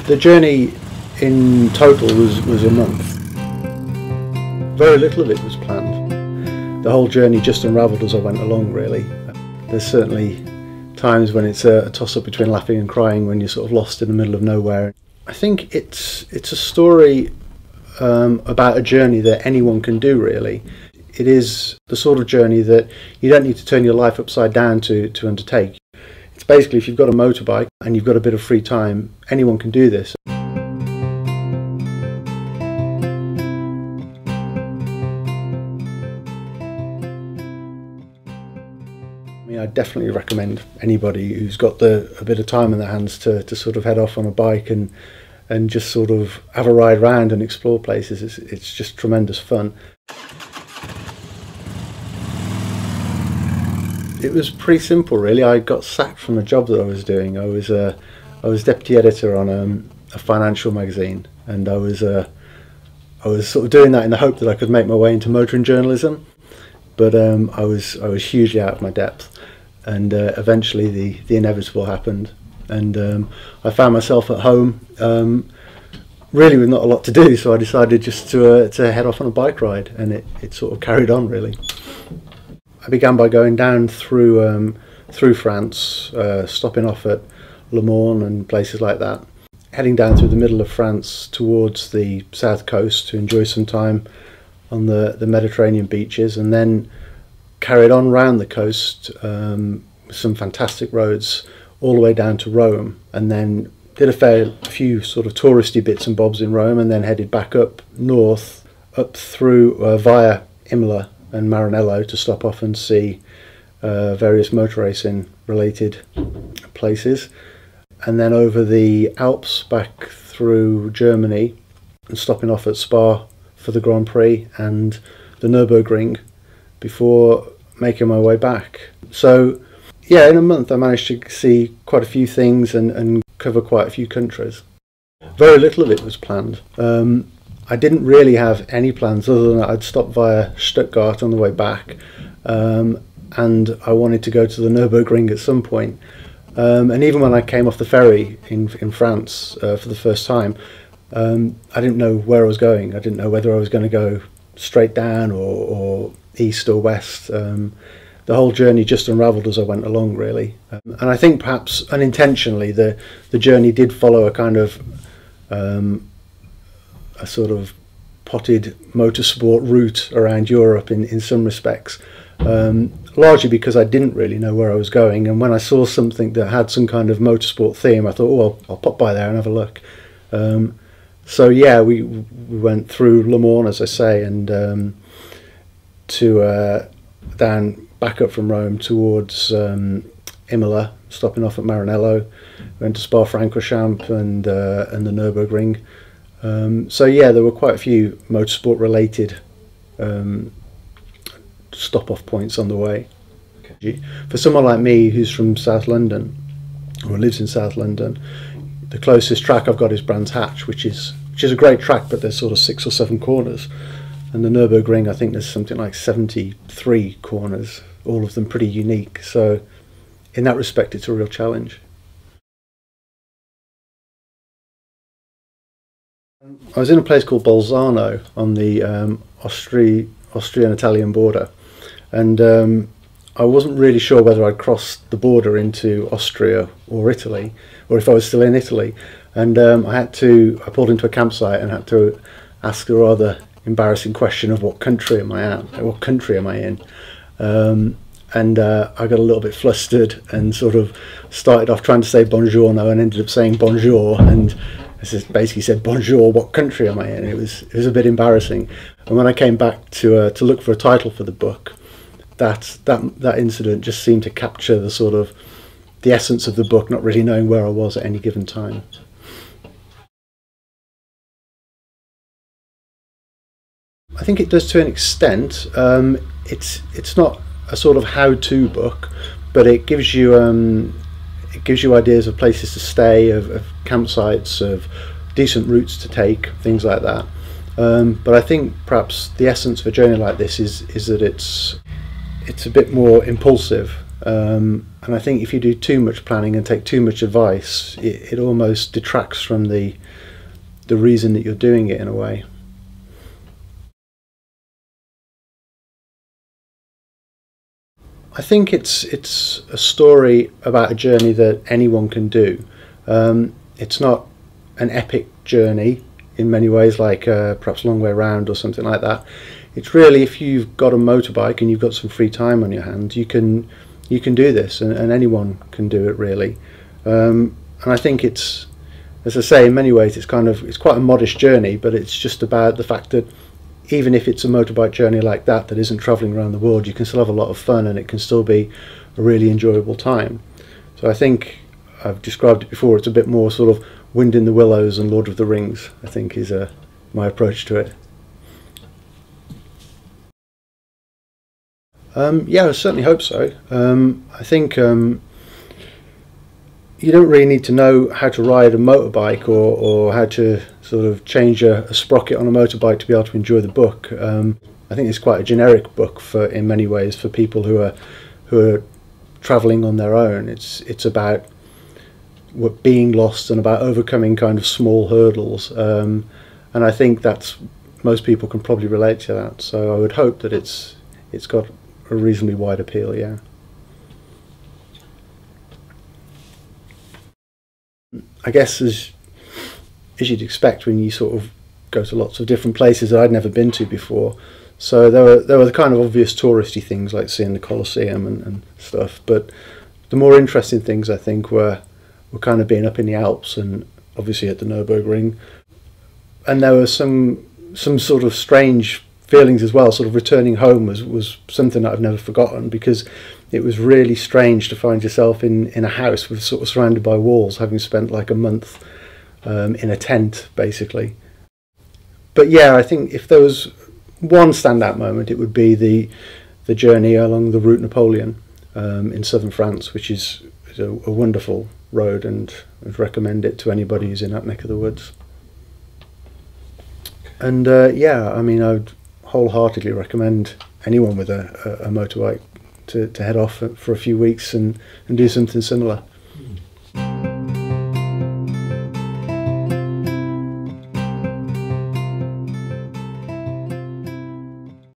The journey in total was a month. Very little of it was planned. The whole journey just unravelled as I went along, really. There's certainly times when it's a toss-up between laughing and crying when you're sort of lost in the middle of nowhere. I think it's a story about a journey that anyone can do, really. It is the sort of journey that you don't need to turn your life upside down to undertake. It's basically, if you've got a motorbike and you've got a bit of free time, anyone can do this. I definitely recommend anybody who's got a bit of time in their hands to sort of head off on a bike and just sort of have a ride around and explore places. It's just tremendous fun. It was pretty simple, really. I got sacked from a job that I was doing. I was deputy editor on a financial magazine, and I was sort of doing that in the hope that I could make my way into motoring journalism. But I was hugely out of my depth, and eventually the inevitable happened, and I found myself at home, really with not a lot to do. So I decided just to head off on a bike ride, and it sort of carried on, really. I began by going down through France, stopping off at Le Mans and places like that, heading down through the middle of France towards the south coast to enjoy some time on the Mediterranean beaches, and then carried on round the coast, some fantastic roads all the way down to Rome, and then did a few sort of touristy bits and bobs in Rome, and then headed back up north, up through via Imola and Maranello to stop off and see various motor racing related places, and then over the Alps back through Germany and stopping off at Spa for the Grand Prix and the Nürburgring before making my way back. So yeah, in a month I managed to see quite a few things and cover quite a few countries. Very little of it was planned. I didn't really have any plans other than I'd stopped via Stuttgart on the way back, and I wanted to go to the Nürburgring at some point. And even when I came off the ferry in France for the first time, I didn't know where I was going. I didn't know whether I was going to go straight down or east or west. The whole journey just unravelled as I went along, really. And I think perhaps unintentionally the journey did follow a kind of a sort of potted motorsport route around Europe in some respects, largely because I didn't really know where I was going, and when I saw something that had some kind of motorsport theme, I thought, oh, well, I'll pop by there and have a look. So yeah, we went through Le Mans, as I say, and down back up from Rome towards Imola, stopping off at Maranello, went to Spa-Francorchamps and the Nürburgring. So yeah, there were quite a few motorsport related stop-off points on the way. Okay. For someone like me who's from South London, or lives in South London, the closest track I've got is Brands Hatch, which is a great track, but there's sort of 6 or 7 corners. And the Nürburgring, I think there's something like 73 corners, all of them pretty unique. So in that respect, it's a real challenge. I was in a place called Bolzano on the Austrian-Italian border, and I wasn't really sure whether I'd crossed the border into Austria or Italy, or if I was still in Italy. And I pulled into a campsite and had to ask a rather embarrassing question of what country am I at? What country am I in? And I got a little bit flustered and sort of started off trying to say bonjour now and ended up saying bonjour, and I basically said, bonjour, what country am I in? It was a bit embarrassing. And when I came back to look for a title for the book, that incident just seemed to capture the sort of the essence of the book, not really knowing where I was at any given time. I think it does to an extent. It's not a sort of how-to book, but it gives you ideas of places to stay, of campsites, of decent routes to take, things like that. But I think perhaps the essence of a journey like this is that it's a bit more impulsive And I think if you do too much planning and take too much advice, it almost detracts from the reason that you're doing it in a way. I think it's a story about a journey that anyone can do. It's not an epic journey in many ways, like perhaps Long Way Round or something like that. It's really, if you've got a motorbike and you've got some free time on your hands, you can do this, and anyone can do it really. And I think it's, as I say, in many ways it's quite a modest journey, but it's just about the fact that even if it's a motorbike journey like that isn't travelling around the world, you can still have a lot of fun and it can still be a really enjoyable time. So I think I've described it before, it's a bit more sort of Wind in the Willows and Lord of the Rings, I think, is my approach to it. Yeah, I certainly hope so. I think you don't really need to know how to ride a motorbike or how to sort of change a sprocket on a motorbike to be able to enjoy the book. I think it's quite a generic book in many ways for people who are travelling on their own. It's about being lost and about overcoming kind of small hurdles, and I think most people can probably relate to that. So I would hope that it's got a reasonably wide appeal. Yeah. I guess as you'd expect when you sort of go to lots of different places that I'd never been to before. So there were the kind of obvious touristy things like seeing the Colosseum and stuff, but the more interesting things I think were kind of being up in the Alps and obviously at the Nürburgring. And there were some sort of strange feelings as well. Sort of returning home was something that I've never forgotten, because it was really strange to find yourself in a house with sort of surrounded by walls, having spent like a month in a tent basically. But yeah, I think if there was one standout moment, it would be the journey along the Route Napoleon in southern France, which is a wonderful road, and I'd recommend it to anybody who's in that neck of the woods. And yeah, I mean, I would wholeheartedly recommend anyone with a motorbike to head off for a few weeks and do something similar.